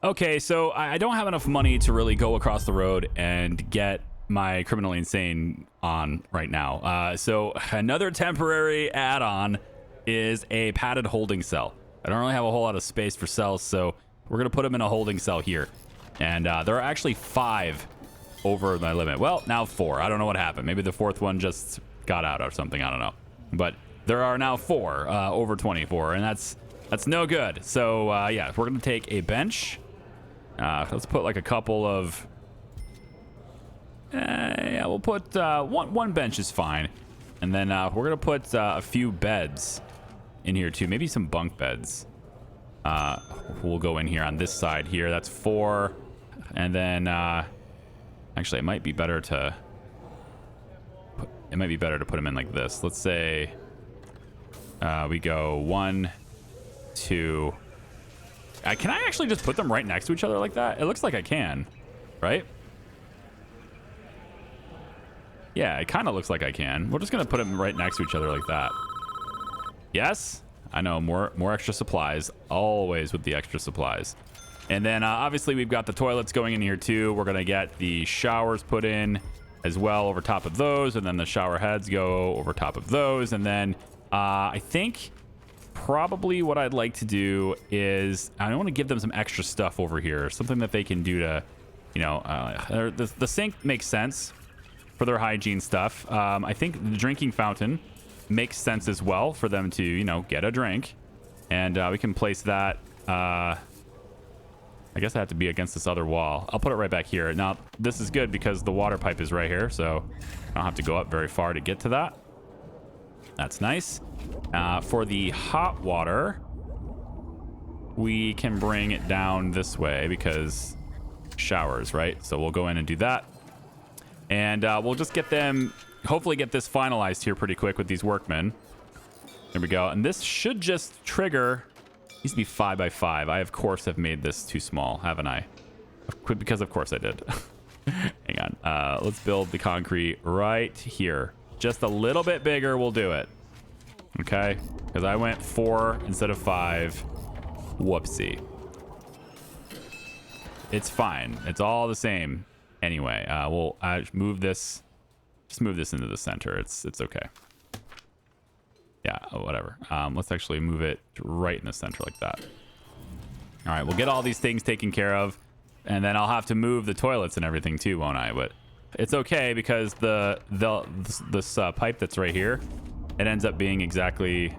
Okay, so I don't have enough money to really go across the road and get my criminally insane on right now. So another temporary add-on is a padded holding cell. I don't really have a whole lot of space for cells, so we're going to put them in a holding cell here. And there are actually 5 over my limit. Well, now 4. I don't know what happened. Maybe the 4th one just got out or something. I don't know. But there are now 4 over 24, and that's no good. So, yeah, we're going to take a bench. Let's put like a couple of... yeah, we'll put one bench is fine. And then we're going to put a few beds in here too. Maybe some bunk beds. We'll go in here on this side here. That's 4. And then actually it might be better to put them in like this. Let's say we go 1, 2. Can I actually just put them right next to each other like that? It looks like I can, right? Yeah, it kind of looks like I can. We're just gonna put them right next to each other like that. Yes, I know, more extra supplies, always with the extra supplies. And then obviously we've got the toilets going in here too. We're gonna get the showers put in as well over top of those, and then the shower heads go over top of those. And then I think probably what I'd like to do is I want to give them some extra stuff over here, something that they can do to, you know, the sink makes sense for their hygiene stuff. I think the drinking fountain makes sense as well for them to, you know, get a drink. And we can place that, I guess I have to be against this other wall. I'll put it right back here. Now, this is good because the water pipe is right here, so I don't have to go up very far to get to that. That's nice. For the hot water, we can bring it down this way because showers, right? So we'll go in and do that. And we'll just get them, hopefully get this finalized here pretty quick with these workmen. There we go. And this should just trigger, needs to be 5 by 5. I, of course, have made this too small, haven't I? Because, of course, I did. Hang on. Let's build the concrete right here. Just a little bit bigger will do it. Okay? Because I went 4 instead of 5. Whoopsie. It's fine. It's all the same. Anyway, we'll move this. Just move this into the center. It's okay. Yeah, whatever. Let's actually move it right in the center like that. All right, we'll get all these things taken care of, and then I'll have to move the toilets and everything too, won't I? But it's okay because this pipe that's right here, it ends up being exactly...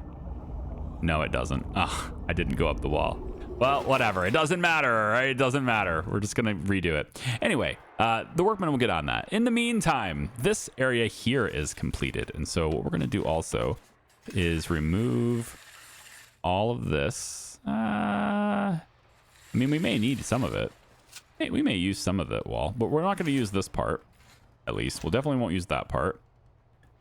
No, it doesn't. Ugh, I didn't go up the wall. Well, whatever. It doesn't matter, right? It doesn't matter. We're just going to redo it. Anyway, the workmen will get on that. In the meantime, this area here is completed. And so what we're going to do also is remove all of this. I mean, we may need some of it. Hey, we may use some of that wall, but we're not going to use this part, at least. We'll definitely won't use that part.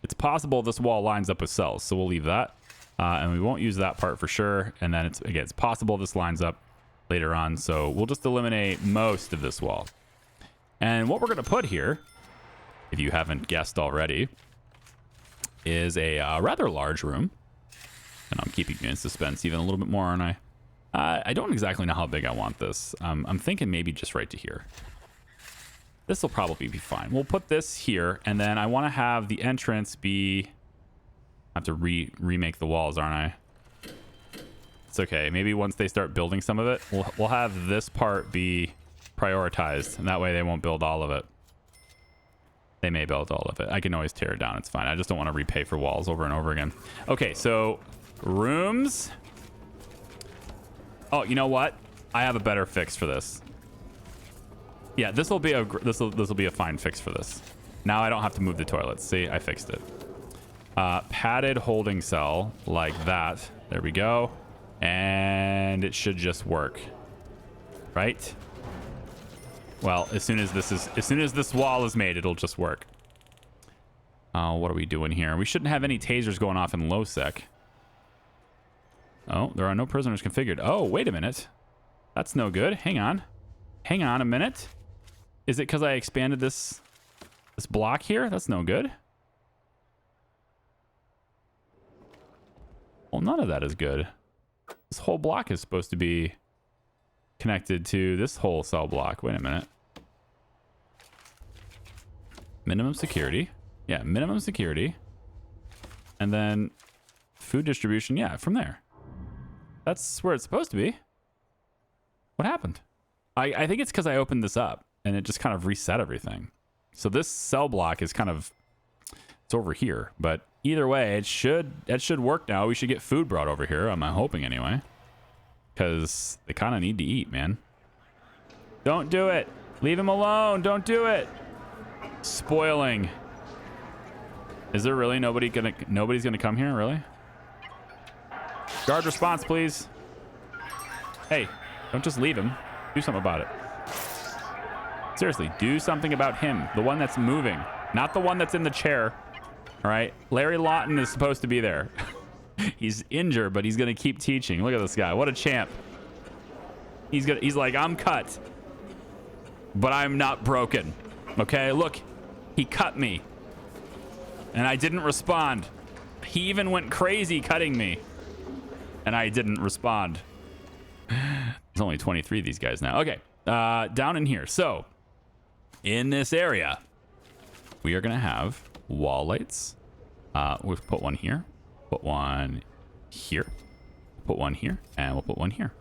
It's possible this wall lines up with cells, so we'll leave that. And we won't use that part for sure. And then it's possible this lines up later on. So we'll just eliminate most of this wall. And what we're going to put here, if you haven't guessed already, is a rather large room. And I'm keeping you in suspense even a little bit more, aren't I? I don't exactly know how big I want this. I'm thinking maybe just right to here. This will probably be fine. We'll put this here. And then I want to have the entrance be... I have to remake the walls, aren't I? It's okay. Maybe once they start building some of it, we'll have this part be prioritized, and that way they won't build all of it. They may build all of it. I can always tear it down. It's fine. I just don't want to repay for walls over and over again. Okay, so rooms. Oh, you know what? I have a better fix for this. Yeah, this will be a fine fix for this. Now I don't have to move the toilets. See, I fixed it. Padded holding cell like that. There we go. And it should just work. Right? Well, as soon as this wall is made, it'll just work. What are we doing here? We shouldn't have any tasers going off in low sec. Oh, there are no prisoners configured. Oh, wait a minute. That's no good. Hang on. Hang on a minute. Is it because I expanded this block here? That's no good. Well, none of that is good. This whole block is supposed to be connected to this whole cell block. Wait a minute. Minimum security. Yeah, minimum security. And then food distribution. Yeah, from there. That's where it's supposed to be. What happened? I think it's because I opened this up and it just kind of reset everything. So this cell block is kind of, it's over here. But either way, it should work now. We should get food brought over here. I'm hoping anyway. Because they kind of need to eat, man. Don't do it. Leave him alone. Don't do it. Spoiling. Is there really nobody's gonna come here, really? Guard response, please. Hey, don't just leave him. Do something about it. Seriously, do something about him. The one that's moving, not the one that's in the chair. All right, Larry Lawton is supposed to be there. He's injured, but he's gonna keep teaching. Look at this guy. What a champ. He's like, I'm cut, but I'm not broken. Okay, look, he cut me, and I didn't respond. He even went crazy cutting me, and I didn't respond. There's only 23 of these guys now. Okay, down in here. So, in this area, we are gonna have wall lights. We'll put one here. Put one here, put one here, and we'll put one here.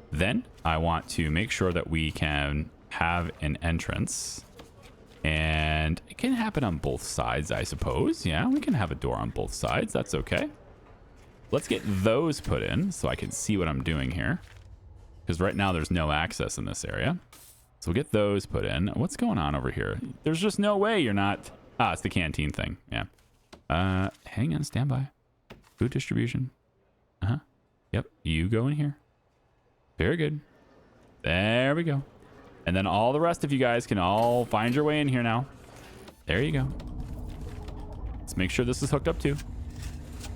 Then I want to make sure that we can have an entrance, and it can happen on both sides, I suppose. Yeah, we can have a door on both sides. That's okay. Let's get those put in so I can see what I'm doing here, because right now there's no access in this area. So we'll get those put in. What's going on over here? There's just no way you're not... Ah, it's the canteen thing. Yeah. Hang on, stand by. Food distribution. Yep, you go in here. Very good. There we go. And then all the rest of you guys can all find your way in here now. There you go. Let's make sure this is hooked up too.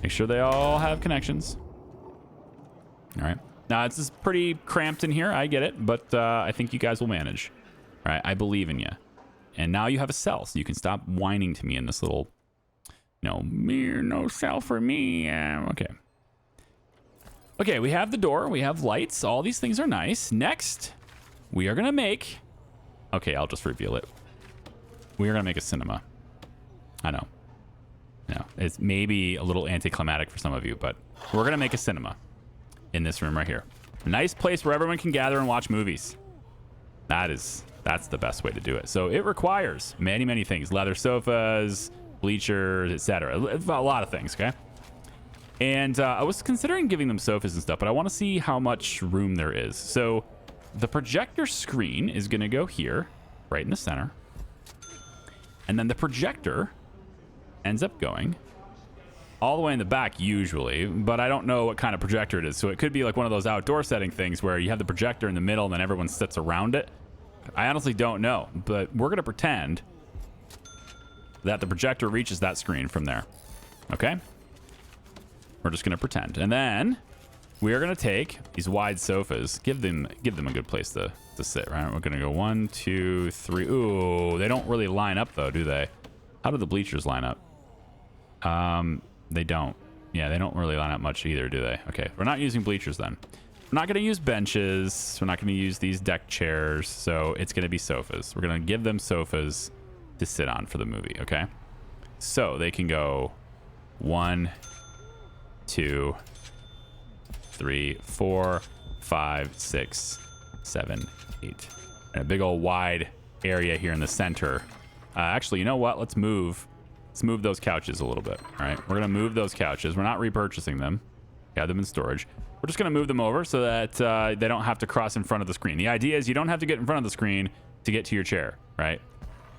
Make sure they all have connections. All right. Now, this is pretty cramped in here. I get it, but I think you guys will manage. All right, I believe in you. And now you have a cell, so you can stop whining to me in this little... No cell for me. Okay. Okay, we have the door. We have lights. All these things are nice. Next, we are going to make... Okay, I'll just reveal it. We are going to make a cinema. I know. It's maybe a little anticlimactic for some of you, but we're going to make a cinema in this room right here. A nice place where everyone can gather and watch movies. That's the best way to do it. So it requires many, many things. Leather sofas... bleachers, etc. A lot of things, okay? And I was considering giving them sofas and stuff, but I want to see how much room there is. So the projector screen is going to go here, right in the center. And then the projector ends up going all the way in the back usually, but I don't know what kind of projector it is. So it could be like one of those outdoor setting things where you have the projector in the middle and then everyone sits around it. I honestly don't know, but we're going to pretend that the projector reaches that screen from there. Okay? We're just going to pretend. And then we are going to take these wide sofas, give them a good place to sit, right? We're going to go 1, 2, 3. Ooh, they don't really line up though, do they? How do the bleachers line up? They don't. Yeah, they don't really line up much either, do they? Okay, we're not using bleachers then. We're not going to use benches. We're not going to use these deck chairs. So it's going to be sofas. We're going to give them sofas to sit on for the movie, okay? So they can go 1, 2, 3, 4, 5, 6, 7, 8. And a big old wide area here in the center. Actually, you know what? Let's move those couches a little bit. All right, we're gonna move those couches. We're not repurchasing them. Got them in storage. We're just gonna move them over so that they don't have to cross in front of the screen. The idea is you don't have to get in front of the screen to get to your chair, right?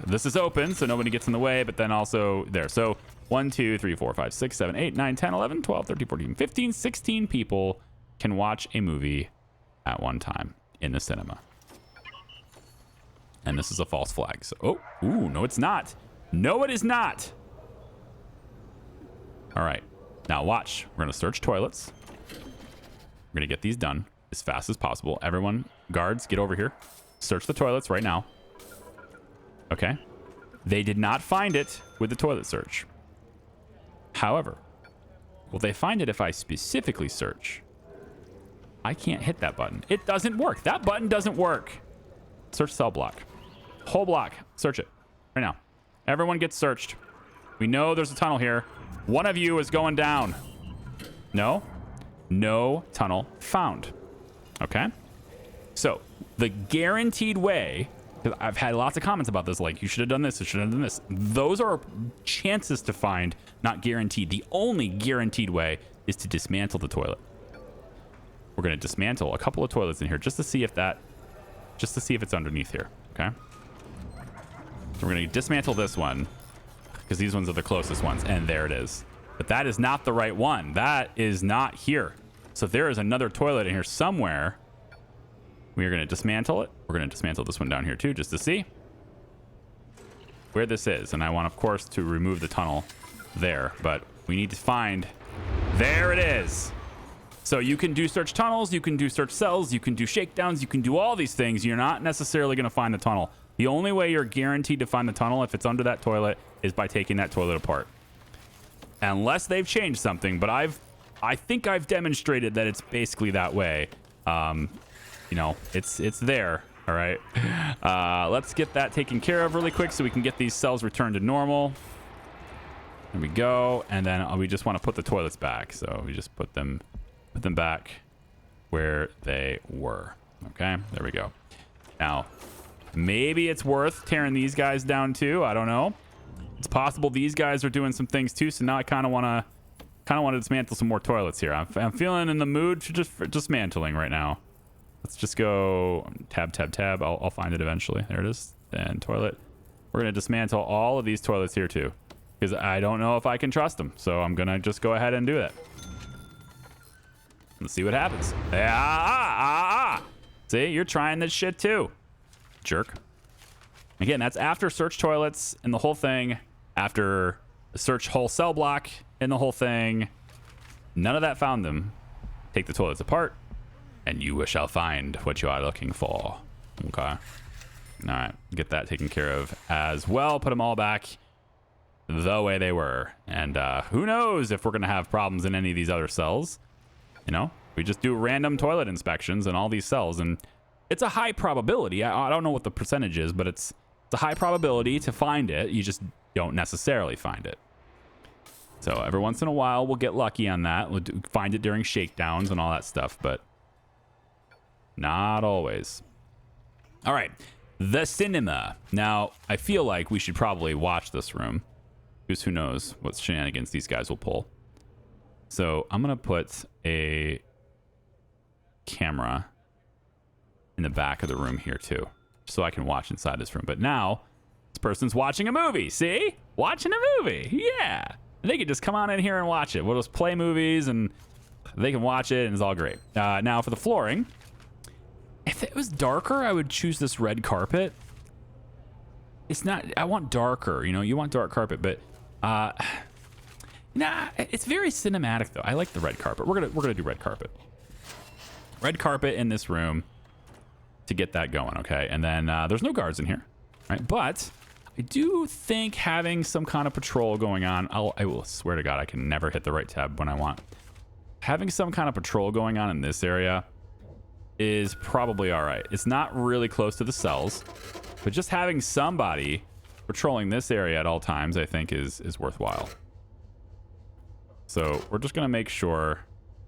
This is open, so nobody gets in the way, but then also there. So 1, 2, 3, 4, 5, 6, 7, 8, 9, 10, 11, 12, 13, 14, 15, 16 people can watch a movie at one time in the cinema. And this is a false flag. So, no, it's not. No, it is not. All right. Now watch. We're going to search toilets. We're going to get these done as fast as possible. Everyone, guards, get over here. Search the toilets right now. Okay. They did not find it with the toilet search. However, will they find it if I specifically search? I can't hit that button. It doesn't work. That button doesn't work. Search cell block. Whole block. Search it right now. Everyone gets searched. We know there's a tunnel here. One of you is going down. No. No tunnel found. Okay. So the guaranteed way, because I've had lots of comments about this, like you should have done this, you should have done this. Those are chances to find, not guaranteed. The only guaranteed way is to dismantle the toilet. We're going to dismantle a couple of toilets in here just to see if it's underneath here. Okay. So we're going to dismantle this one because these ones are the closest ones, and there it is. But that is not the right one. That is not here. So there is another toilet in here somewhere. We are going to dismantle it. We're going to dismantle this one down here too, just to see where this is. And I want, of course, to remove the tunnel there, but we need to find, there it is. So you can do search tunnels, you can do search cells, you can do shakedowns, you can do all these things. You're not necessarily going to find the tunnel. The only way you're guaranteed to find the tunnel if it's under that toilet is by taking that toilet apart. Unless they've changed something, but I think I've demonstrated that it's basically that way. You know, it's there. All right. Let's get that taken care of really quick so we can get these cells returned to normal. There we go. And then we just want to put the toilets back. So we just put them back where they were. Okay, there we go. Now, maybe it's worth tearing these guys down too. I don't know. It's possible these guys are doing some things too. So now I kind of want to dismantle some more toilets here. I'm feeling in the mood for dismantling right now. Let's just go tab. I'll find it eventually. There it is. And toilet. We're going to dismantle all of these toilets here too, because I don't know if I can trust them. So I'm going to just go ahead and do that. Let's see what happens. See, you're trying this shit too, jerk. Again, that's after search toilets and the whole thing, after search whole cell block and the whole thing. None of that found them. Take the toilets apart, and you shall find what you are looking for. Okay. All right, get that taken care of as well. Put them all back the way they were. And who knows if we're going to have problems in any of these other cells. You know, we just do random toilet inspections in all these cells, and it's a high probability. I don't know what the percentage is, but it's a high probability to find it. You just don't necessarily find it. So every once in a while, we'll get lucky on that. We'll find it during shakedowns and all that stuff, but not always. All right, the cinema. Now, I feel like we should probably watch this room, because who knows what shenanigans these guys will pull. So I'm going to put a camera in the back of the room here too, so I can watch inside this room. But now this person's watching a movie. See? Watching a movie. Yeah. And they can just come on in here and watch it. We'll just play movies and they can watch it and it's all great. Now for the flooring, if it was darker, I would choose this red carpet. It's not, I want darker, you know, you want dark carpet, but nah, it's very cinematic though. I like the red carpet. We're gonna do red carpet. Red carpet in this room to get that going, okay? And then there's no guards in here, right? But I do think having some kind of patrol going on, I will swear to God, I can never hit the right tab when I want. Having some kind of patrol going on in this area is probably all right. It's not really close to the cells, but just having somebody patrolling this area at all times, I think is worthwhile. So we're just gonna make sure,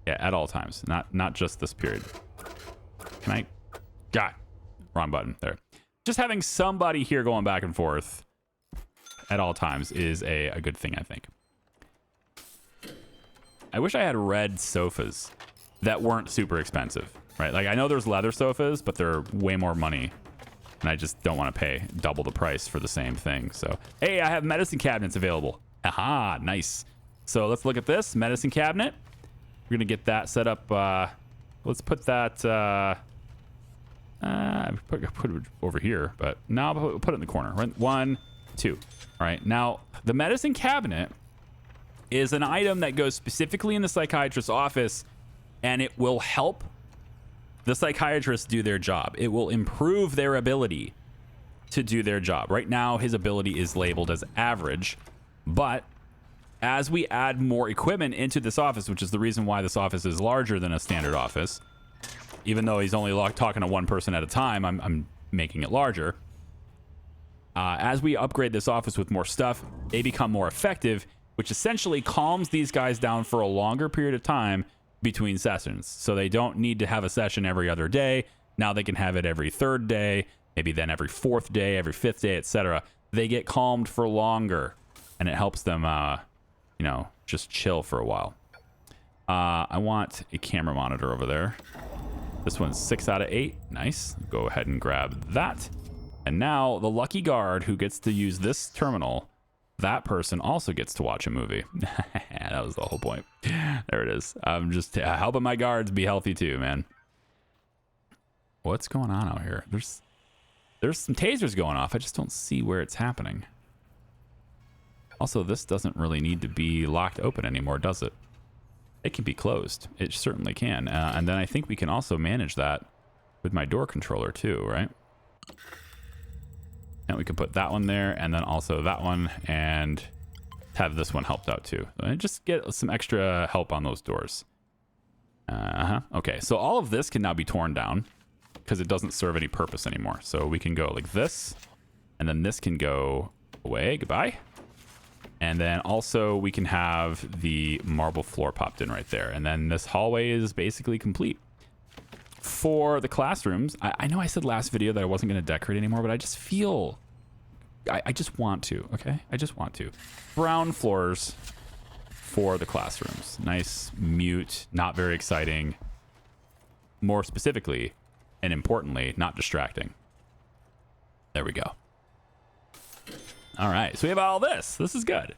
yeah, at all times, not just this period. Can I? God, wrong button there. Just having somebody here going back and forth at all times is a good thing, I think. I wish I had red sofas that weren't super expensive, right? Like I know there's leather sofas, but they're way more money, and I just don't want to pay double the price for the same thing. So, hey, I have medicine cabinets available. Aha, nice. So let's look at this medicine cabinet. We're gonna get that set up. Let's put that. Put it over here, but now put it in the corner. Right? 1, 2. All right. Now the medicine cabinet is an item that goes specifically in the psychiatrist's office, and it will help the psychiatrist do their job. It will improve their ability to do their job. Right now, his ability is labeled as average, but as we add more equipment into this office, which is the reason why this office is larger than a standard office, even though he's only talking to one person at a time, I'm making it larger. As we upgrade this office with more stuff, they become more effective, which essentially calms these guys down for a longer period of time between sessions. So they don't need to have a session every other day. Now they can have it every third day, maybe then every fourth day, every fifth day, etc. They get calmed for longer, and it helps them, you know, just chill for a while. I want a camera monitor over there. This one's 6 out of 8. Nice. Go ahead and grab that. And now the lucky guard who gets to use this terminal, that person also gets to watch a movie. That was the whole point. There it is. I'm just helping my guards be healthy too, man. What's going on out here? There's some tasers going off. I just don't see where it's happening. Also, this doesn't really need to be locked open anymore, does it? It can be closed. It certainly can. And then I think we can also manage that with my door controller too, right? And we can put that one there and then also that one and have this one helped out too. And just get some extra help on those doors. Okay, so all of this can now be torn down because it doesn't serve any purpose anymore. So we can go like this, and then this can go away. Goodbye. And then also we can have the marble floor popped in right there. And then this hallway is basically complete. For the classrooms, I know I said last video that I wasn't going to decorate anymore, but I just feel... I just want to, okay? I just want to. Brown floors for the classrooms. Nice, mute, not very exciting. More specifically, and importantly, not distracting. There we go. All right, so we have all this. This is good.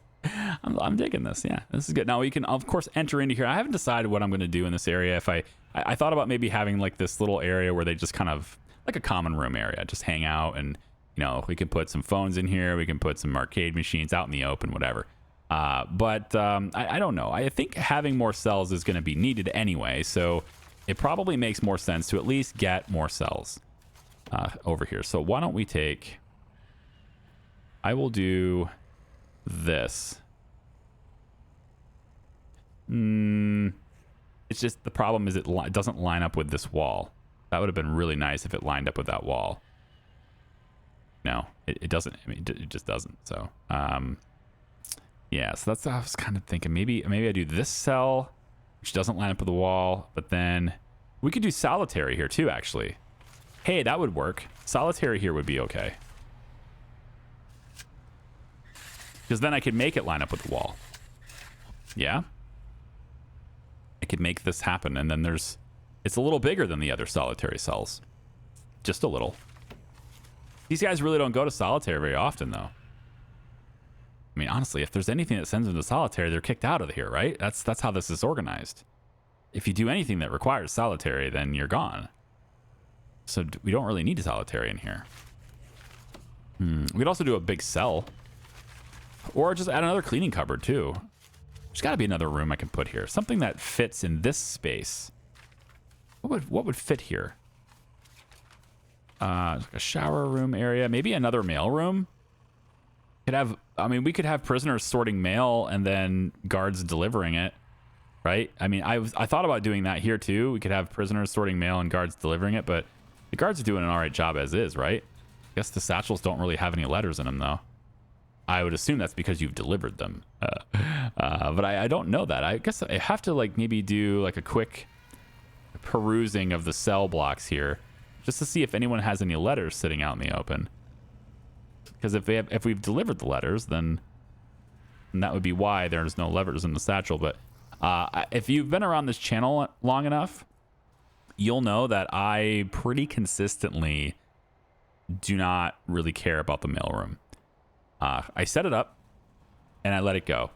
I'm digging this. Yeah, this is good. Now we can, of course, enter into here. I haven't decided what I'm going to do in this area. If I thought about maybe having like this little area where they just kind of like a common room area, just hang out, and you know, we can put some phones in here. We can put some arcade machines out in the open, whatever. But I don't know. I think having more cells is going to be needed anyway, so it probably makes more sense to at least get more cells over here. So why don't we take... I will do this. It's just the problem is it doesn't line up with this wall. That would have been really nice if it lined up with that wall. No, it doesn't. I mean, it just doesn't. So, yeah. So that's what I was kind of thinking. Maybe I do this cell, which doesn't line up with the wall. But then we could do solitary here too. Actually, hey, that would work. Solitary here would be okay. Because then I could make it line up with the wall. Yeah. I could make this happen. And then it's a little bigger than the other solitary cells. Just a little. These guys really don't go to solitary very often, though. I mean, honestly, if there's anything that sends them to solitary, they're kicked out of here, right? That's how this is organized. If you do anything that requires solitary, then you're gone. So we don't really need a solitary in here. We could also do a big cell. Or just add another cleaning cupboard, too. There's got to be another room I can put here. Something that fits in this space. What would fit here? Like a shower room area. Maybe another mail room. We could have prisoners sorting mail and then guards delivering it. Right? I mean, I thought about doing that here, too. We could have prisoners sorting mail and guards delivering it. But the guards are doing an all right job as is, right? I guess the satchels don't really have any letters in them, though. I would assume that's because you've delivered them. But I don't know that. I guess I have to like maybe do like a quick perusing of the cell blocks here just to see if anyone has any letters sitting out in the open. Because if we've delivered the letters, then that would be why there's no letters in the satchel. But if you've been around this channel long enough, you'll know that I pretty consistently do not really care about the mailroom. I set it up and I let it go,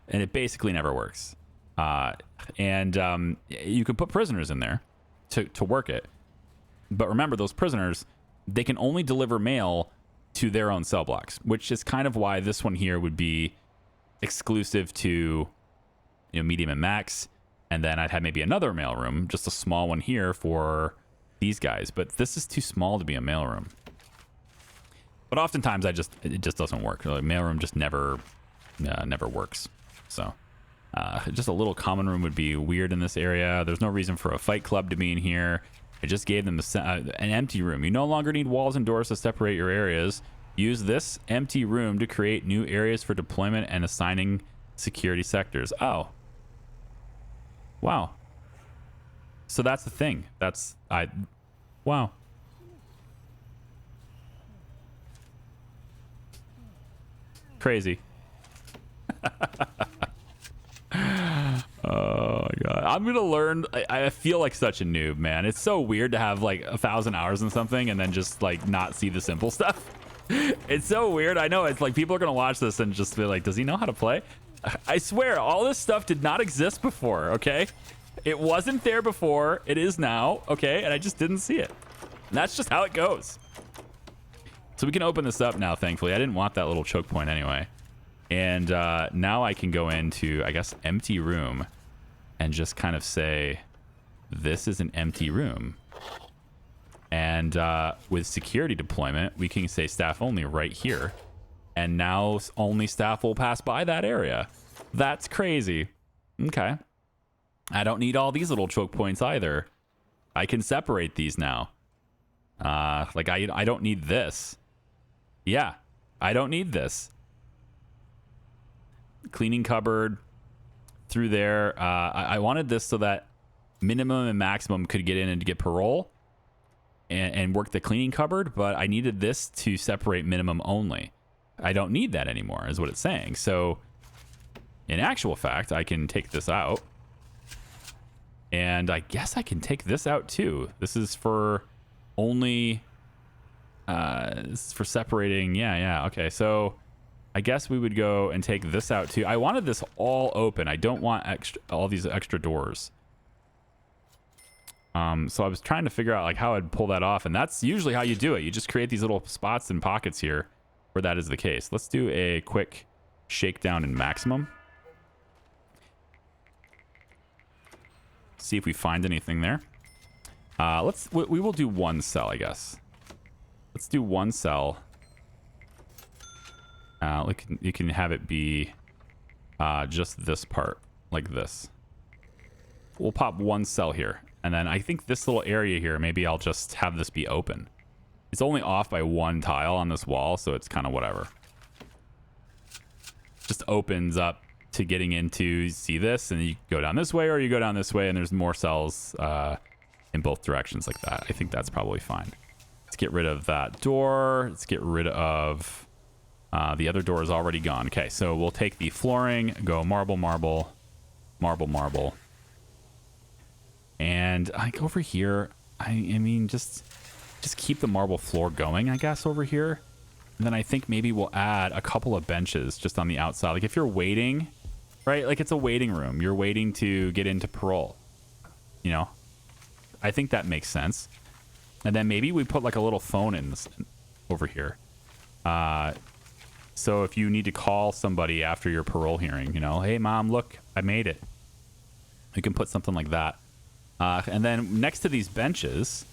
and it basically never works. You can put prisoners in there to work it, but remember, those prisoners, they can only deliver mail to their own cell blocks, which is kind of why this one here would be exclusive to medium and max, and then I'd have maybe another mail room, just a small one here for these guys. But this is too small to be a mail room. But oftentimes it just doesn't work. The mailroom just never works. So just a little common room would be weird in this area. There's no reason for a fight club to be in here. I just gave them an empty room. You no longer need walls and doors to separate your areas. Use this empty room to create new areas for deployment and assigning security sectors. Oh. Wow. So that's the thing. Wow. Crazy. Oh my god, I'm gonna learn. I feel like such a noob, man. It's so weird to have like 1,000 hours in something and then just like not see the simple stuff. It's so weird. I know, it's like people are gonna watch this and just be like, does he know how to play? I swear, all this stuff did not exist before. Okay, it wasn't there before. It is now. Okay, and I just didn't see it. And that's just how it goes. So we can open this up now, thankfully. I didn't want that little choke point anyway. And now I can go into, I guess, empty room and just kind of say, this is an empty room. And with security deployment, we can say staff only right here. And now only staff will pass by that area. That's crazy. Okay. I don't need all these little choke points either. I can separate these now. Like I don't need this. Yeah, I don't need this. Cleaning cupboard through there. I wanted this so that minimum and maximum could get in and get parole and work the cleaning cupboard, but I needed this to separate minimum only. I don't need that anymore, is what it's saying. So in actual fact, I can take this out. And I guess I can take this out too. This is for only this is for separating. Yeah. Okay, so I guess we would go and take this out too. I wanted this all open. I don't want all these extra doors. So I was trying to figure out like how I'd pull that off, and that's usually how you do it. You just create these little spots and pockets here where that is the case. Let's do a quick shakedown in maximum. See if we find anything there. We will do one cell, I guess. Let's do one cell. You can have it be just this part, like this. We'll pop one cell here. And then I think this little area here, maybe I'll just have this be open. It's only off by one tile on this wall, so it's kind of whatever. Just opens up to getting into, see this, and you go down this way or you go down this way, and there's more cells in both directions like that. I think that's probably fine. Let's get rid of that door. Let's get rid of... the other door is already gone. Okay, so we'll take the flooring, go marble, marble, marble, marble. And like over here, I mean, just keep the marble floor going, I guess, over here. And then I think maybe we'll add a couple of benches just on the outside. Like if you're waiting, right? Like it's a waiting room. You're waiting to get into parole. You know? I think that makes sense. And then maybe we put like a little phone in this, over here. So if you need to call somebody after your parole hearing, you know, hey mom, look, I made it. You can put something like that. And then next to these benches,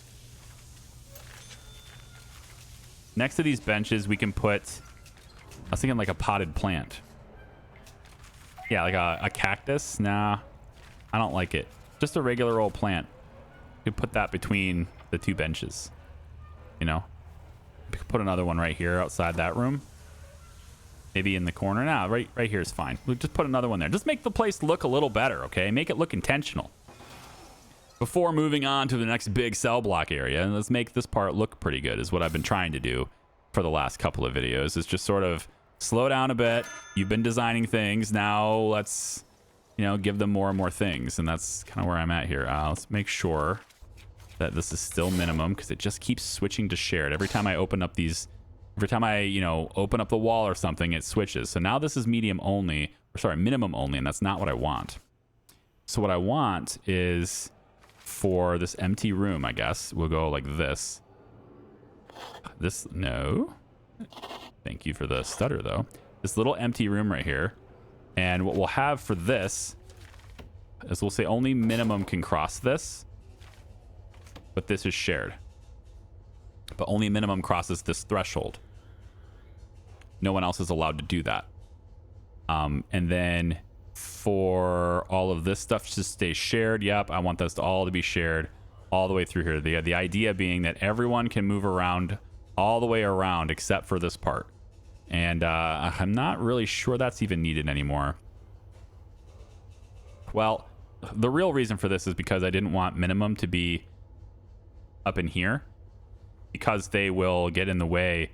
we can put, I was thinking like a potted plant. Yeah, like a cactus. Nah, I don't like it. Just a regular old plant. You could put that between the two benches. You know, we could put another one right here outside that room. Maybe in the corner. Nah, right here is fine. We'll just put another one there. Just make the place look a little better, okay? Make it look intentional. Before moving on to the next big cell block area, and let's make this part look pretty good, is what I've been trying to do for the last couple of videos, is just sort of slow down a bit. You've been designing things. Now let's, you know, give them more and more things. And that's kind of where I'm at here. Let's make sure that this is still minimum, because it just keeps switching to shared. Every time I open up these... Every time I, you know, open up the wall or something, it switches. So now this is medium only, or sorry, minimum only, and that's not what I want. So what I want is for this empty room, I guess, we'll go like this. No. Thank you for the stutter, though. This little empty room right here. And what we'll have for this is we'll say only minimum can cross this, but this is shared. But only minimum crosses this threshold. No one else is allowed to do that. And then for all of this stuff to stay shared, yep, I want this all to be shared. all the way through here. The idea being that everyone can move around all the way around except for this part. And I'm not really sure that's even needed anymore. Well, the real reason for this is because I didn't want minimum to be up in here, because they will get in the way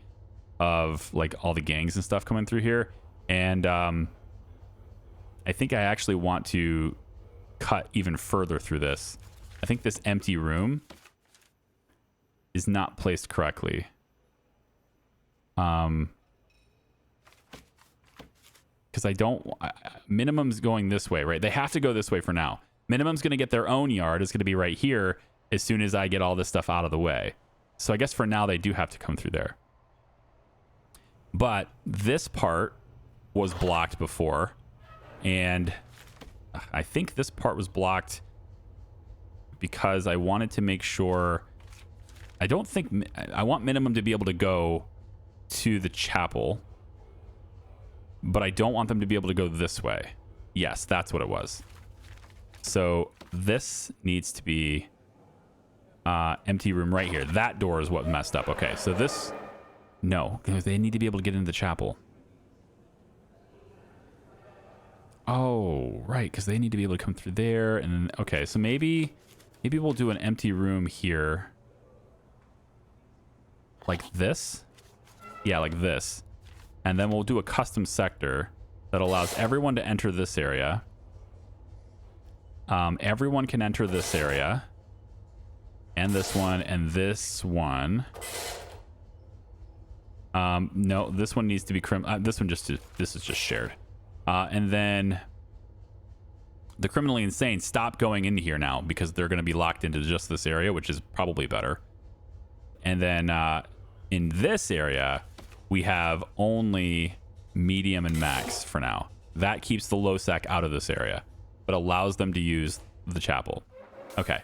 of like all the gangs and stuff coming through here. And I think I actually want to cut even further through this. I think this empty room is not placed correctly. Because I don't... minimum's going this way, right? They have to go this way for now. Minimum's going to get their own yard. It's going to be right here as soon as I get all this stuff out of the way. So I guess for now they do have to come through there. But this part was blocked before. And I think this part was blocked because I wanted to make sure... I don't think... I want minimum to be able to go to the chapel, but I don't want them to be able to go this way. Yes, that's what it was. So this needs to be empty room right here. That door is what messed up. Okay, so this... No, they need to be able to get into the chapel. Oh, right, because they need to be able to come through there. And then, okay, so maybe we'll do an empty room here. Like this? Yeah, like this. And then we'll do a custom sector that allows everyone to enter this area. Everyone can enter this area. And this one, and this one. No, this one needs to be this is just shared. And then the criminally insane stop going into here now because they're going to be locked into just this area, which is probably better. And then in this area, we have only medium and max for now. That keeps the low sec out of this area, but allows them to use the chapel. Okay.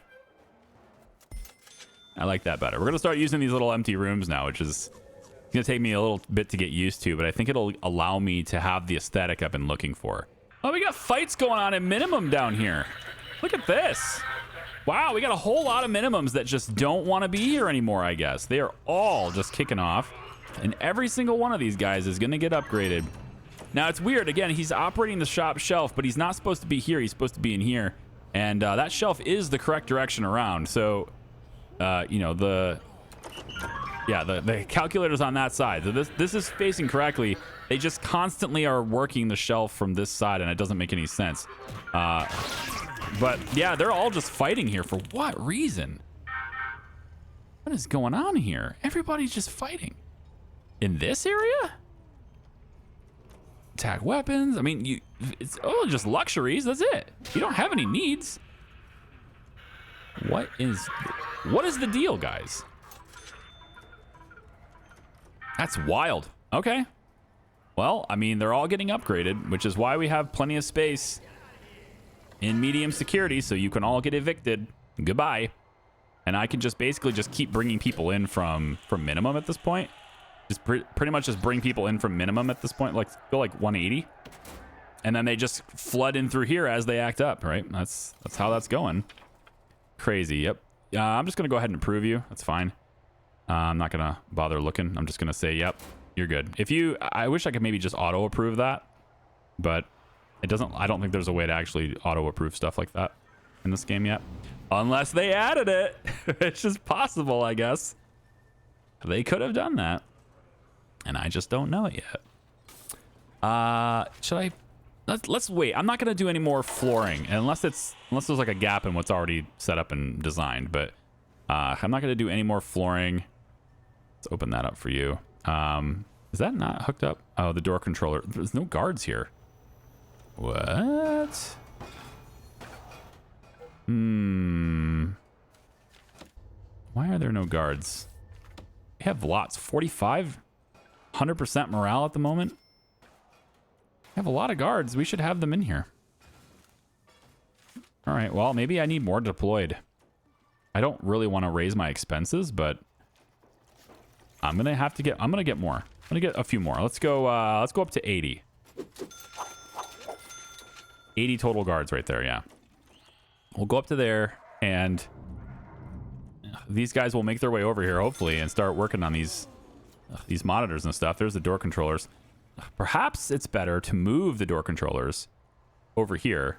I like that better. We're going to start using these little empty rooms now, which is going to take me a little bit to get used to, but I think it'll allow me to have the aesthetic I've been looking for. Oh, we got fights going on at minimum down here. Look at this. Wow, we got a whole lot of minimums that just don't want to be here anymore, I guess. They are all just kicking off, and every single one of these guys is going to get upgraded. Now, it's weird. Again, he's operating the shop shelf, but he's not supposed to be here. He's supposed to be in here, and that shelf is the correct direction around. So, you know, the calculator's on that side. So this is facing correctly. They just constantly are working the shelf from this side, and it doesn't make any sense. But yeah, they're all just fighting here. For what reason? What is going on here? Everybody's just fighting. In this area? Attack weapons. I mean, it's just luxuries. That's it. You don't have any needs. What is the deal, guys? That's wild. Okay. Well, I mean, they're all getting upgraded, which is why we have plenty of space in medium security, so you can all get evicted. Goodbye. And I can just basically just keep bringing people in from minimum at this point. Just pretty much just bring people in from minimum at this point. Like, go like 180. And then they just flood in through here as they act up, right? That's how that's going. Crazy. Yep. I'm just going to go ahead and approve you. That's fine. I'm not going to bother looking. I'm just going to say, yep, you're good. I wish I could maybe just auto approve that, but it doesn't. I don't think there's a way to actually auto approve stuff like that in this game yet, unless they added it. It's just possible, I guess. They could have done that, and I just don't know it yet. Should I? Let's wait. I'm not going to do any more flooring unless there's like a gap in what's already set up and designed, but I'm not going to do any more flooring. Let's open that up for you. Is that not hooked up? Oh, the door controller. There's no guards here. What? Why are there no guards? We have lots. 45, 100% morale at the moment. We have a lot of guards. We should have them in here. All right. Well, maybe I need more deployed. I don't really want to raise my expenses, but I'm gonna get more. I'm gonna get a few more. Let's go up to 80. 80 total guards right there, yeah. We'll go up to there, and these guys will make their way over here, hopefully, and start working on these monitors and stuff. There's the door controllers. Perhaps it's better to move the door controllers over here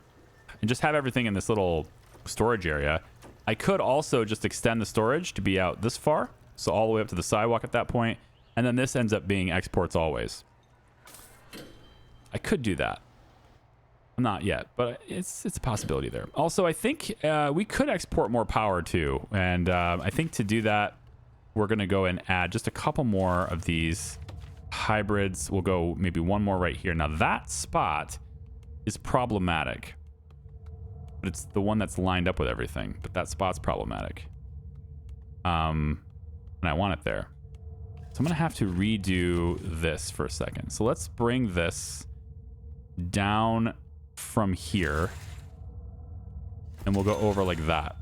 and just have everything in this little storage area. I could also just extend the storage to be out this far, so all the way up to the sidewalk at that point, and then this ends up being exports always. I could do that. Not yet, but it's a possibility there. Also, I think we could export more power too, and I think to do that, we're going to go and add just a couple more of these hybrids. We'll go maybe one more right here. Now that spot is problematic, but it's the one that's lined up with everything, but that spot's problematic. And I want it there. So I'm going to have to redo this for a second. So let's bring this down from here, and we'll go over like that.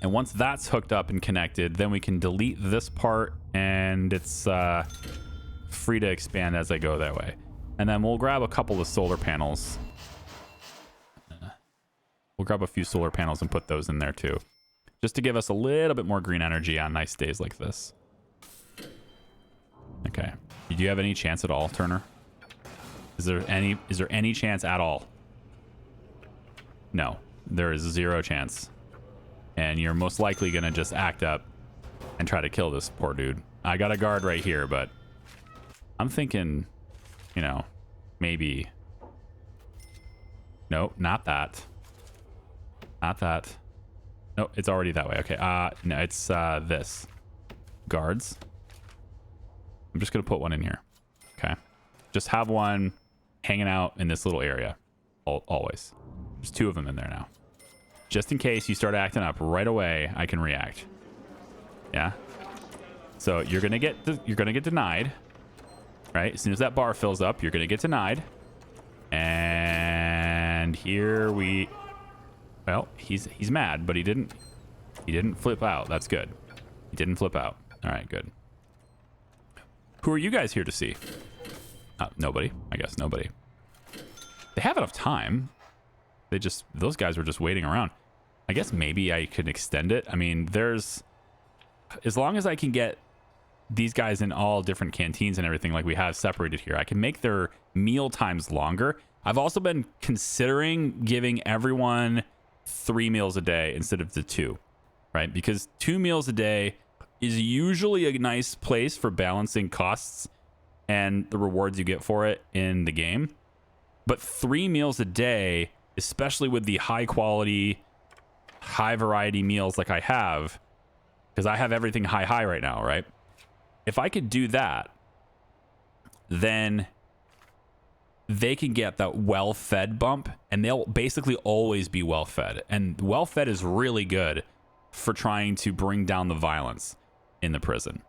And once that's hooked up and connected, then we can delete this part, and it's free to expand as I go that way. And then we'll grab a couple of solar panels. We'll grab a few solar panels and put those in there too, just to give us a little bit more green energy on nice days like this. Okay. Do you have any chance at all, Turner? Is there any chance at all? No, there is zero chance. And you're most likely going to just act up and try to kill this poor dude. I got a guard right here, but I'm thinking, you know, maybe. Nope, not that. Not that. Nope, it's already that way. Okay, no, it's this. Guards. I'm just going to put one in here. Okay. Just have one hanging out in this little area. Always. There's two of them in there now. Just in case you start acting up right away, I can react. Yeah. So you're gonna get denied, right? As soon as that bar fills up, you're gonna get denied. And here we. Well, he's mad, but he didn't flip out. That's good. He didn't flip out. All right, good. Who are you guys here to see? Nobody. I guess nobody. They have enough time. Those guys were just waiting around. I guess maybe I could extend it. I mean, as long as I can get these guys in all different canteens and everything like we have separated here, I can make their meal times longer. I've also been considering giving everyone 3 meals a day instead of the 2, right? Because 2 meals a day is usually a nice place for balancing costs and the rewards you get for it in the game. But 3 meals a day, especially with the high quality, high variety meals like I have, because I have everything high right now, right? If I could do that, then they can get that well-fed bump, and they'll basically always be well-fed. And well-fed is really good for trying to bring down the violence in the prison.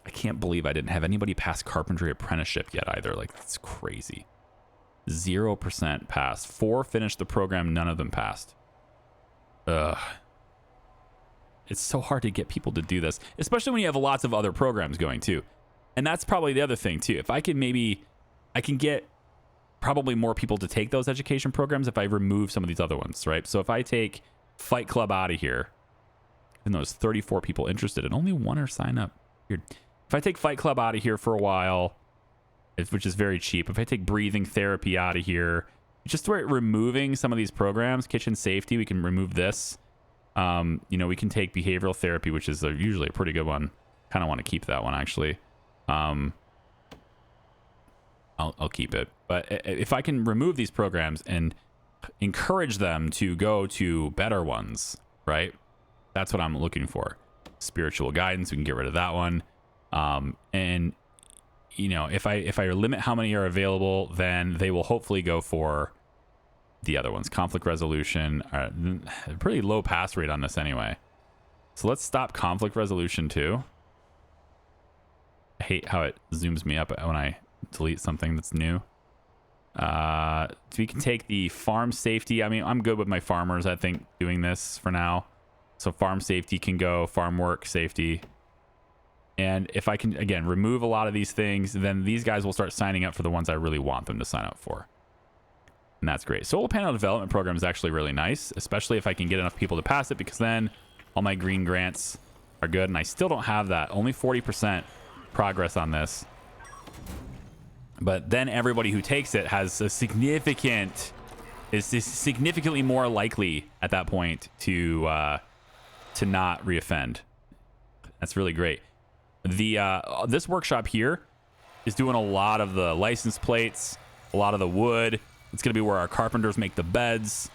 I can't believe I didn't have anybody pass carpentry apprenticeship yet either. Like, that's crazy. 0% passed. 4 finished the program. None of them passed. Ugh. It's so hard to get people to do this, especially when you have lots of other programs going too. And that's probably the other thing too. If I can I can get probably more people to take those education programs if I remove some of these other ones, right? So if I take Fight Club out of here, even though there's 34 people interested and only 1 are signed up. Weird. If I take Fight Club out of here for a while, which is very cheap. If I take breathing therapy out of here, just start removing some of these programs. Kitchen safety, we can remove this. We can take behavioral therapy, which is usually a pretty good one. Kind of want to keep that one actually. I'll keep it. But if I can remove these programs and encourage them to go to better ones, right? That's what I'm looking for. Spiritual guidance, we can get rid of that one. And if I limit how many are available, then they will hopefully go for the other ones. Conflict resolution, pretty low pass rate on this anyway. So let's stop conflict resolution too. I hate how it zooms me up when I delete something that's new. So we can take the farm safety. I mean, I'm good with my farmers, I think, doing this for now. So farm safety can go, farm work safety. And if I can, again, remove a lot of these things, then these guys will start signing up for the ones I really want them to sign up for. And that's great. Solar panel development program is actually really nice, especially if I can get enough people to pass it, because then All my green grants are good, and I still don't have that. Only 40% progress on this. But then everybody who takes it has a is significantly more likely at that point to not reoffend. That's really great. The this workshop here is doing a lot of the license plates, a lot of the wood. It's going to be where our carpenters make the beds.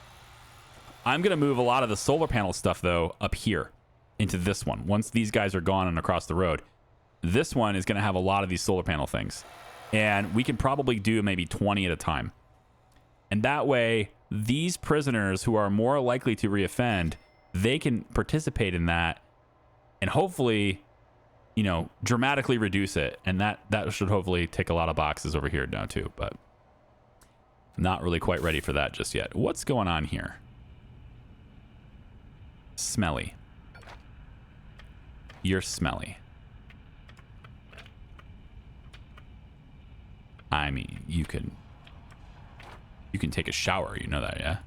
I'm going to move a lot of the solar panel stuff, though, up here into this one. Once these guys are gone and across the road, this one is going to have a lot of these solar panel things. And we can probably do maybe 20 at a time. And that way, these prisoners who are more likely to reoffend, they can participate in that and hopefully, you know, dramatically reduce it. And that should hopefully tick a lot of boxes over here now too. But I'm not really quite ready for that just yet. What's going on here? Smelly. You're smelly. I mean, you can take a shower, you know that, yeah?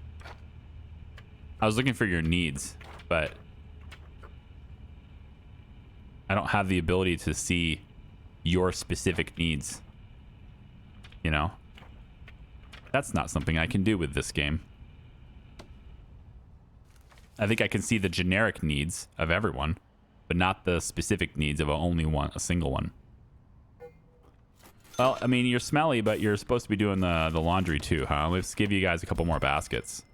I was looking for your needs, but I don't have the ability to see your specific needs. You know? That's not something I can do with this game. I think I can see the generic needs of everyone, but not the specific needs of a single one. Well, I mean, you're smelly, but you're supposed to be doing the laundry too, huh? Let's give you guys a couple more baskets.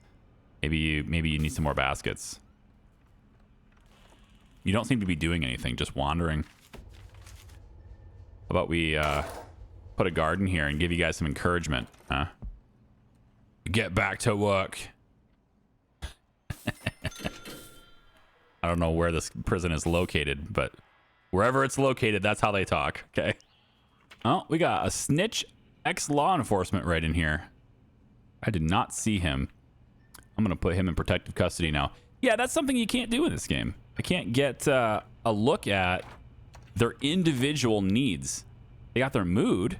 Maybe you need some more baskets. You don't seem to be doing anything, just wandering. How about we put a garden here and give you guys some encouragement, huh? Get back to work. I don't know where this prison is located, but wherever it's located, that's how they talk, okay? Oh, we got a snitch ex-law enforcement right in here. I did not see him. I'm going to put him in protective custody now. Yeah, that's something you can't do in this game. I can't get a look at their individual needs. They got their mood,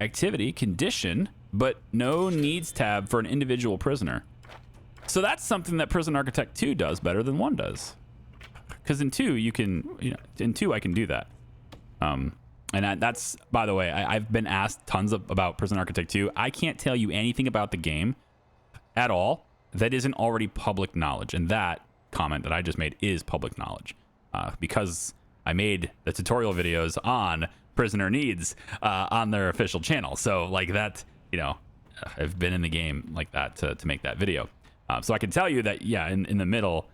activity, condition, but no needs tab for an individual prisoner. So that's something that Prison Architect 2 does better than 1 does. Because in 2, in 2 I can do that. And that's, by the way, I've been asked tons about Prison Architect 2. I can't tell you anything about the game at all that isn't already public knowledge. And that comment that I just made is public knowledge. Because I made the tutorial videos on prisoner needs on their official channel. So like that, you know, I've been in the game like that to make that video. So I can tell you that, yeah, in the middle,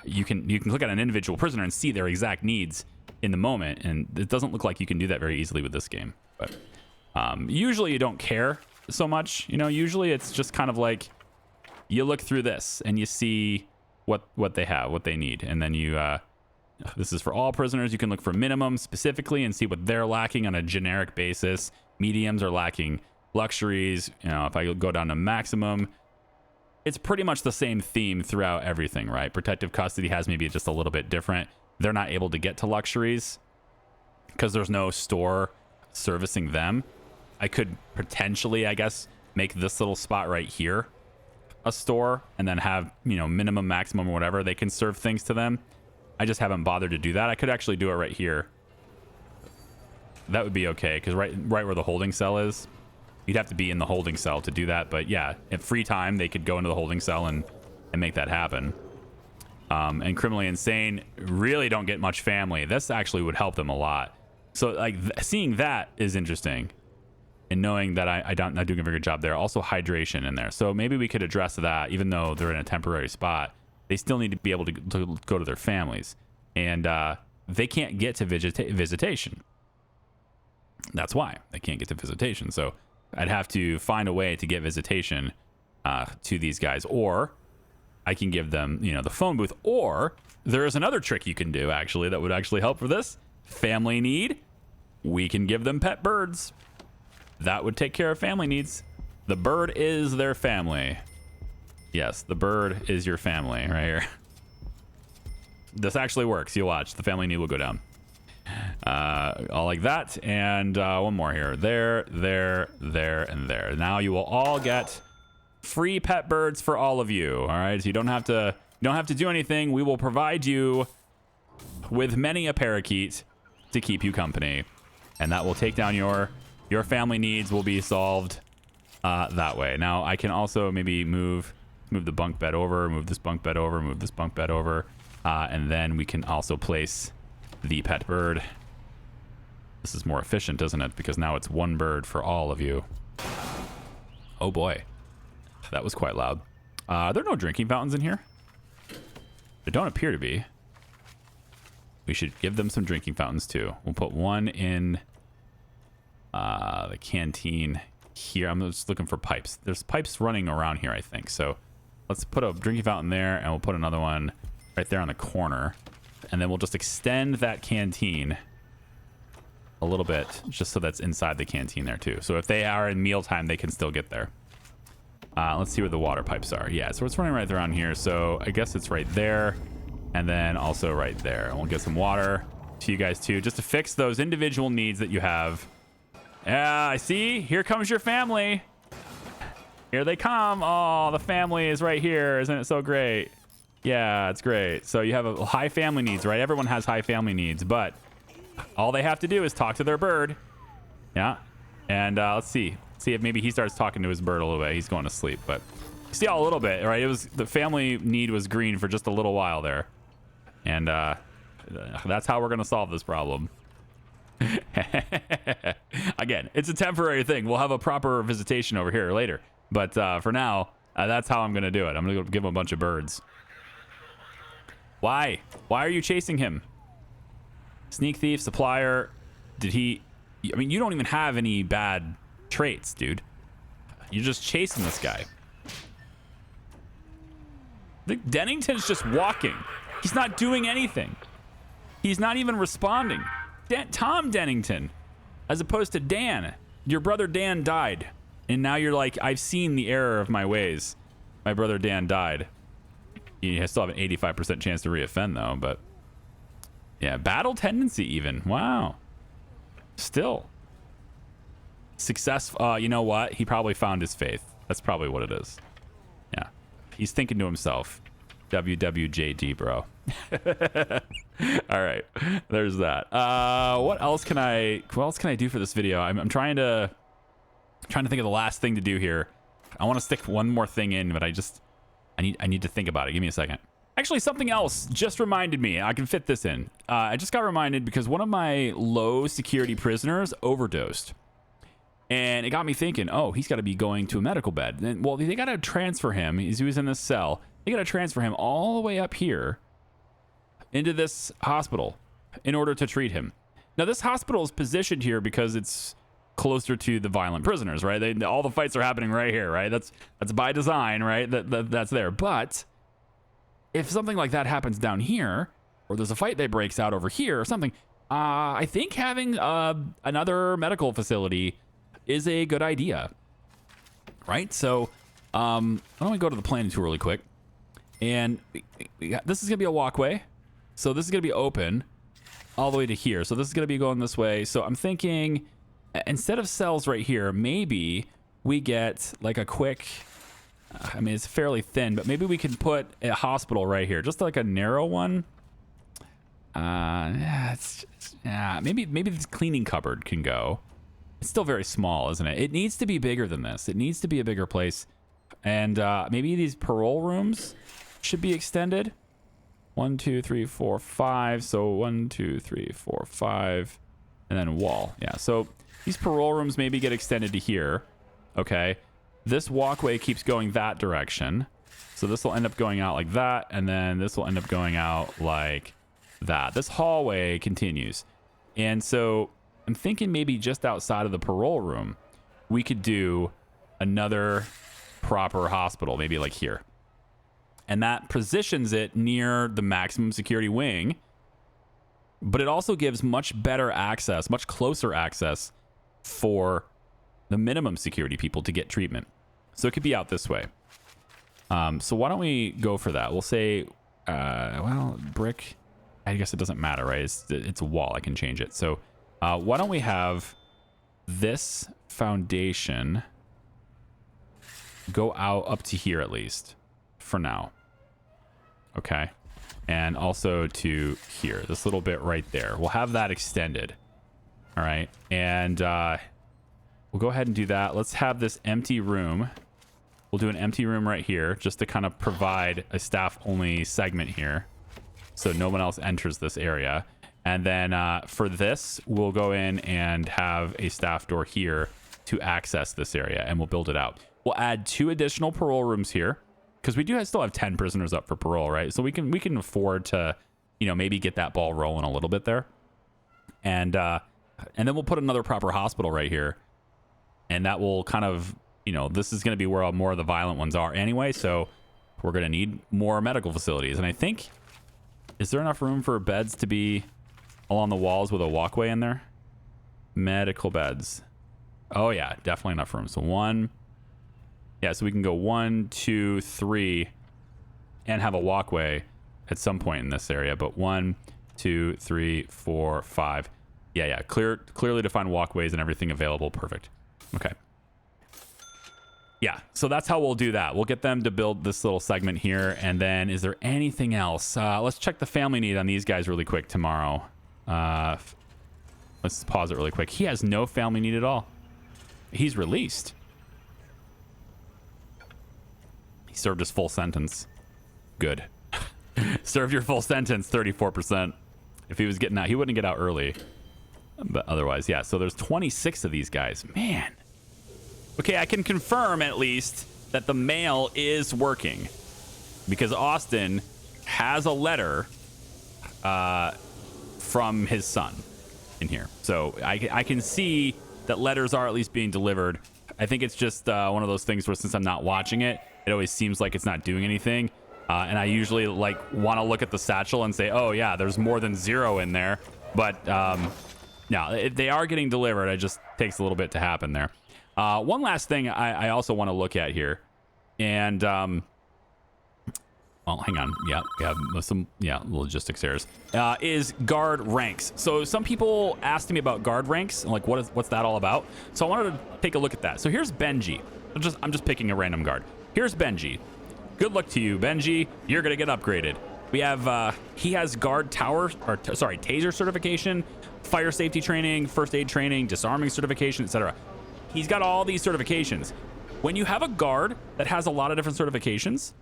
you can click on an individual prisoner and see their exact needs in the moment, and it doesn't look like you can do that very easily with this game. But usually you don't care so much, you know. Usually it's just kind of like you look through this and you see what they have, what they need, and then you this is for all prisoners. You can look for minimum specifically and see what they're lacking on a generic basis. Mediums are lacking luxuries. You know, if I go down to maximum, it's pretty much the same theme throughout everything, right? Protective custody has maybe just a little bit different. They're not able to get to luxuries because there's no store servicing them. I could potentially, I guess, make this little spot right here a store and then have, you know, minimum, maximum, or whatever. They can serve things to them. I just haven't bothered to do that. I could actually do it right here. That would be okay because right where the holding cell is, you'd have to be in the holding cell to do that. But yeah, at free time, they could go into the holding cell and make that happen. And criminally insane really don't get much family. This actually would help them a lot. So like seeing that is interesting, and knowing that I'm not doing a very good job there. Also hydration in there. So maybe we could address that. Even though they're in a temporary spot, they still need to be able to go to their families, and they can't get to visitation. That's why they can't get to visitation. So I'd have to find a way to get visitation to these guys, or I can give them, you know, the phone booth, or there is another trick you can do actually that would actually help for this family need. We can give them pet birds. That would take care of family needs. The bird is their family. Yes, the bird is your family right here. This actually works. You'll watch. The family need will go down. All like that. And one more here. There, and there. Now you will all get free pet birds for all of you. All right. So you don't have to You don't have to do anything. We will provide you with many a parakeet to keep you company. And that will take down your family needs will be solved that way. Now, I can also maybe move the bunk bed over, move this bunk bed over, move this bunk bed over. And then we can also place the pet bird. This is more efficient, isn't it? Because now it's one bird for all of you. Oh boy. That was quite loud. There are no drinking fountains in here. There don't appear to be. We should give them some drinking fountains too. We'll put one in the canteen here. I'm just looking for pipes. There's pipes running around here, I think. So let's put a drinking fountain there, and we'll put another one right there on the corner. And then we'll just extend that canteen a little bit, just so that's inside the canteen there too. So if they are in mealtime, they can still get there. Let's see where the water pipes are. Yeah, so it's running right around here. So I guess it's right there, and then also right there. And we'll get some water to you guys too, just to fix those individual needs that you have. Yeah, I see. Here comes your family. Here they come. Oh, the family is right here. Isn't it so great? Yeah, it's great. So you have a high family needs, right? Everyone has high family needs, but all they have to do is talk to their bird. Yeah. And let's see if maybe he starts talking to his bird a little bit. He's going to sleep, but see a little bit, right? It was the family need was green for just a little while there. And that's how we're going to solve this problem. Again, it's a temporary thing. We'll have a proper visitation over here later. But for now, that's how I'm going to do it. I'm going to give him a bunch of birds. Why? Why are you chasing him? Sneak thief, supplier. Did he... I mean, you don't even have any bad traits, dude. You're just chasing this guy. I think Dennington's just walking. He's not doing anything. He's not even responding. Tom Dennington, as opposed to Dan. Your brother Dan died. And now you're like, I've seen the error of my ways. My brother Dan died. You still have an 85% chance to reoffend, though, but... Yeah, battle tendency even. Wow. Still. Success. You know what? He probably found his faith. That's probably what it is. Yeah. He's thinking to himself, WWJD, bro. All right. There's that. What else can I do for this video? I'm trying to think of the last thing to do here. I want to stick one more thing in, but I need to think about it. Give me a second. Actually, something else just reminded me. I can fit this in. I just got reminded because one of my low security prisoners overdosed. And it got me thinking, oh, he's got to be going to a medical bed. And, well, they got to transfer him. He was in this cell. They got to transfer him all the way up here into this hospital in order to treat him. Now, this hospital is positioned here because it's closer to the violent prisoners, right? All the fights are happening right here, right? That's by design, right? That's there. But if something like that happens down here, or there's a fight that breaks out over here or something, I think having another medical facility is a good idea, right? So why don't we go to the planning tool really quick? And this is going to be a walkway. So this is going to be open all the way to here. So this is going to be going this way. So I'm thinking instead of cells right here, maybe we get like a quick... I mean, it's fairly thin, but maybe we can put a hospital right here, just like a narrow one. Maybe this cleaning cupboard can go. It's still very small, isn't it? It needs to be bigger than this. It needs to be a bigger place. And maybe these parole rooms should be extended. 1, 2, 3, 4, 5. So 1, 2, 3, 4, 5, and then wall. Yeah. So these parole rooms maybe get extended to here. Okay. This walkway keeps going that direction. So this will end up going out like that. And then this will end up going out like that. This hallway continues. And so I'm thinking maybe just outside of the parole room, we could do another proper hospital, maybe like here. And that positions it near the maximum security wing. But it also gives much better access, much closer access for the minimum security people to get treatment. So it could be out this way. So why don't we go for that? We'll say, well, brick. I guess it doesn't matter, right? It's a wall. I can change it. So why don't we have this foundation go out up to here at least for now. Okay. And also to here, this little bit right there. We'll have that extended. All right. And we'll go ahead and do that. Let's have this empty room. We'll do an empty room right here just to kind of provide a staff only segment here, so no one else enters this area. And then for this, we'll go in and have a staff door here to access this area, and we'll build it out. We'll add 2 additional parole rooms here, because we do still have 10 prisoners up for parole, right? So we can afford to, you know, maybe get that ball rolling a little bit there. And then we'll put another proper hospital right here, and that will kind of, you know, this is going to be where more of the violent ones are anyway. So we're going to need more medical facilities. And I think, is there enough room for beds to be along the walls with a walkway in there? Medical beds. Oh yeah, definitely enough room. So 1, yeah, so we can go 1, 2, 3 and have a walkway at some point in this area. But 1, 2, 3, 4, 5. Yeah. Clearly defined walkways and everything available. Perfect. Okay. Yeah, so that's how we'll do that. We'll get them to build this little segment here. And then is there anything else? Let's check the family need on these guys really quick tomorrow. Let's pause it really quick. He has no family need at all. He's released. He served his full sentence. Good. Served your full sentence, 34%. If he was getting out, he wouldn't get out early. But otherwise, yeah. So there's 26 of these guys. Man. Okay, I can confirm at least that the mail is working, because Austin has a letter from his son in here. So I can see that letters are at least being delivered. I think it's just one of those things where, since I'm not watching it, it always seems like it's not doing anything. And I usually like want to look at the satchel and say, oh yeah, there's more than 0 in there. But no, they are getting delivered. It just takes a little bit to happen there. One last thing I also want to look at here, and well, hang on. Yeah, we have some logistics errors. Is guard ranks. So some people asked me about guard ranks and like what's that all about. So I wanted to take a look at that. So here's Benji. I'm just picking a random guard. Here's Benji. Good luck to you, Benji. You're gonna get upgraded. We have he has guard tower taser certification, fire safety training, first aid training, disarming certification, etc. He's got all these certifications. When you have a guard that has a lot of different certifications,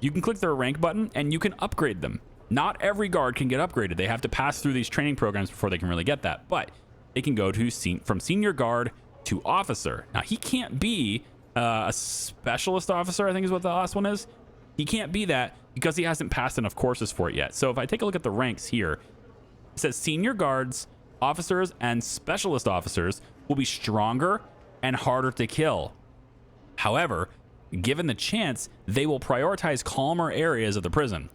you can click their rank button and you can upgrade them. Not every guard can get upgraded. They have to pass through these training programs before they can really get that. But they can go to from senior guard to officer. Now, he can't be a specialist officer, I think is what the last one is. He can't be that because he hasn't passed enough courses for it yet. So if I take a look at the ranks here, it says senior guards, officers, and specialist officers will be stronger and harder to kill. However, given the chance, they will prioritize calmer areas of the prison.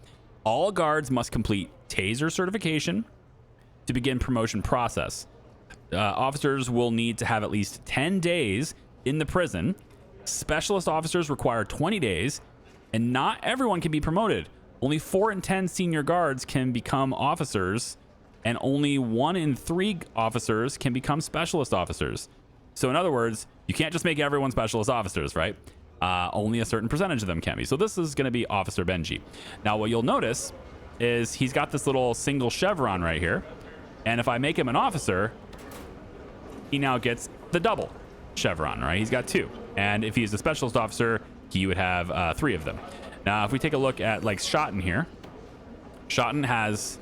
All guards must complete taser certification to begin promotion process. Officers will need to have at least 10 days in the prison. Specialist officers require 20 days, and not everyone can be promoted. Only 4 in 10 senior guards can become officers, and only 1 in 3 officers can become specialist officers. So in other words, you can't just make everyone specialist officers, right? Only a certain percentage of them can be. So this is going to be Officer Benji. Now, what you'll notice is he's got this little single chevron right here. And if I make him an officer, he now gets the double chevron, right? He's got 2. And if he's a specialist officer, he would have 3 of them. Now, if we take a look at like Shotten here, Shotten has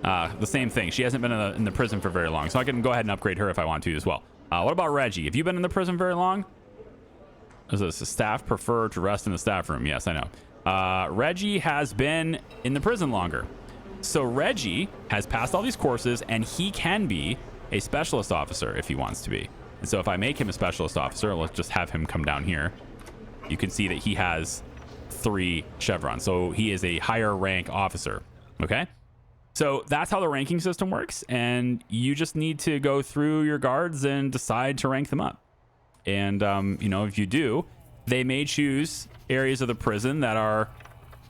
the same thing. She hasn't been in the prison for very long. So I can go ahead and upgrade her if I want to as well. What about Reggie? Have you been in the prison very long? Does the staff prefer to rest in the staff room? Yes, I know. Reggie has been in the prison longer. So Reggie has passed all these courses, and he can be a specialist officer if he wants to be. And so if I make him a specialist officer, let's just have him come down here. You can see that he has 3 chevrons. So he is a higher rank officer. Okay? So that's how the ranking system works, and you just need to go through your guards and decide to rank them up. And, you know, if you do, they may choose areas of the prison that are,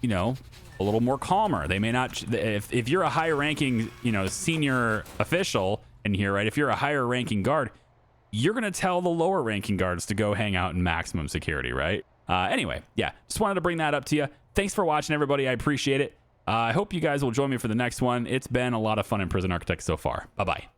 you know, a little more calmer. They may not, if you're a higher ranking, you know, senior official in here, right? If you're a higher ranking guard, you're going to tell the lower ranking guards to go hang out in maximum security, right? Anyway, yeah, just wanted to bring that up to you. thanks for watching, everybody. I appreciate it. I hope you guys will join me for the next one. It's been a lot of fun in Prison Architect so far. Bye-bye.